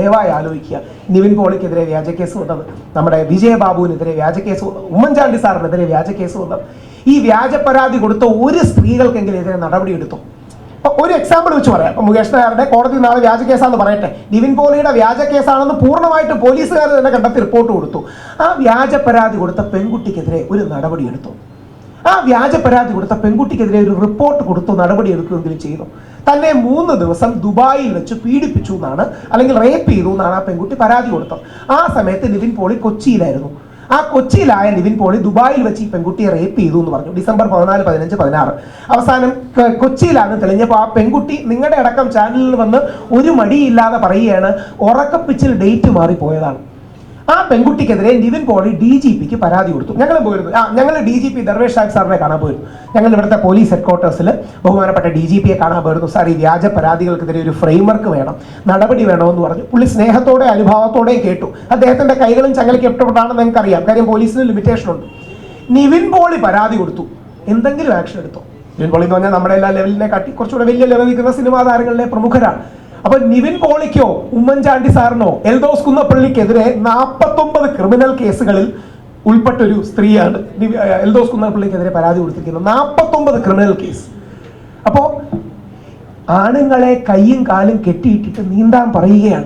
ദയവായി ആലോചിക്കുക. നിവിൻ പോളിക്കെതിരെ വ്യാജ കേസ് വന്നത്, നമ്മുടെ വിജയബാബുവിനെതിരെ വ്യാജ കേസ് വന്നത്, ഉമ്മൻചാണ്ടി സാറിനെതിരെ വ്യാജ കേസ് വന്നത്, ഈ വ്യാജ പരാതി കൊടുത്ത ഒരു സ്ത്രീകൾക്കെങ്കിലും എതിരെ നടപടി എടുത്തു. ഒരു എക്സാമ്പിൾ വെച്ച് പറയാം. മുകേഷ് നായരുടെ കോടതി നാളെ വ്യാജ കേസാണെന്ന് പറയട്ടെ, നിവിൻ പോളിയുടെ വ്യാജ കേസാണെന്ന് പൂർണ്ണമായിട്ട് പോലീസുകാർ തന്നെ കണ്ടെത്തി റിപ്പോർട്ട് കൊടുത്തു. ആ വ്യാജ പരാതി കൊടുത്ത പെൺകുട്ടിക്കെതിരെ ഒരു നടപടി എടുത്തു. ആ വ്യാജ പരാതി കൊടുത്ത പെൺകുട്ടിക്കെതിരെ ഒരു റിപ്പോർട്ട് കൊടുത്തു, നടപടി എടുക്കുകയെങ്കിലും ചെയ്തു. തന്നെ 3 ദിവസം ദുബായിൽ വെച്ച് പീഡിപ്പിച്ചു എന്നാണ്, അല്ലെങ്കിൽ റേപ്പ് ചെയ്തു എന്നാണ് ആ പെൺകുട്ടി പരാതി കൊടുത്തത്. ആ സമയത്ത് നിവിൻ പോളി കൊച്ചിയിലായിരുന്നു. ആ കൊച്ചിയിലായ നിവിൻ പോളി ദുബായിൽ വെച്ച് ഈ പെൺകുട്ടിയെ റേപ്പ് ചെയ്തു എന്ന് പറഞ്ഞു. ഡിസംബർ 14, 15, 16 അവസാനം കൊച്ചിയിലാണ് തെളിഞ്ഞപ്പോൾ ആ പെൺകുട്ടി നിങ്ങളുടെ അടക്കം ചാനലിൽ വന്ന് ഒരു മടിയില്ലാതെ പറയുകയാണ് ഉറക്കപ്പിച്ചിൽ ഡേറ്റ് മാറിപ്പോയതാണ്. ആ പെൺകുട്ടിക്കെതിരെ നിവിൻ പോളി DGPക്ക് പരാതി കൊടുത്തു. ഞങ്ങൾ പോയിരുന്നു, ഞങ്ങൾ DGP ദർവേഷ് സാഹിബ് സാറിനെ കാണാൻ പോയിരുന്നു. ഞങ്ങൾ ഇവിടുത്തെ പോലീസ് ഹെഡ്ക്വാർട്ടേഴ്സിൽ ബഹുമാനപ്പെട്ട DGPയെ കാണാൻ പോയിരുന്നു. സാർ, ഈ വ്യാജ പരാതികൾക്കെതിരെ ഒരു ഫ്രെയിംവർക്ക് വേണം, നടപടി വേണമെന്ന് പറഞ്ഞു. പുള്ളി സ്നേഹത്തോടെ അനുഭാവത്തോടെയും കേട്ടു. അദ്ദേഹത്തിന്റെ കൈകളും ചങ്ങലയ്ക്ക് ഇഷ്ടപ്പെട്ടാണെന്ന് ഞങ്ങൾക്കറിയാം, കാര്യം പോലീസിന് ലിമിറ്റേഷൻ ഉണ്ട്. നിവിൻ പോളി പരാതി കൊടുത്തു, എന്തെങ്കിലും ആക്ഷൻ എടുത്തോ? നിവിൻ പോളി എന്ന് പറഞ്ഞാൽ നമ്മുടെ എല്ലാ ലെവലിനെ കാട്ടി കുറച്ചുകൂടെ വലിയ ലെവലിൽ നിൽക്കുന്ന സിനിമാ താരങ്ങളിലെ പ്രമുഖരാണ്. അപ്പൊ നിവിൻ പോളിക്കോ ഉമ്മൻചാണ്ടി സാറിനോ എൽദോസ് കുന്നപ്പള്ളിക്കെതിരെ 49 ക്രിമിനൽ കേസുകളിൽ ഉൾപ്പെട്ട ഒരു സ്ത്രീയാണ് എൽദോസ് കുന്നപ്പള്ളിക്കെതിരെ പരാതി കൊടുത്തിരിക്കുന്നത്. 49 ക്രിമിനൽ കേസ്. അപ്പോ ആണുങ്ങളെ കൈയും കാലും കെട്ടിയിട്ടിട്ട് നീന്താൻ പറയുകയാണ്.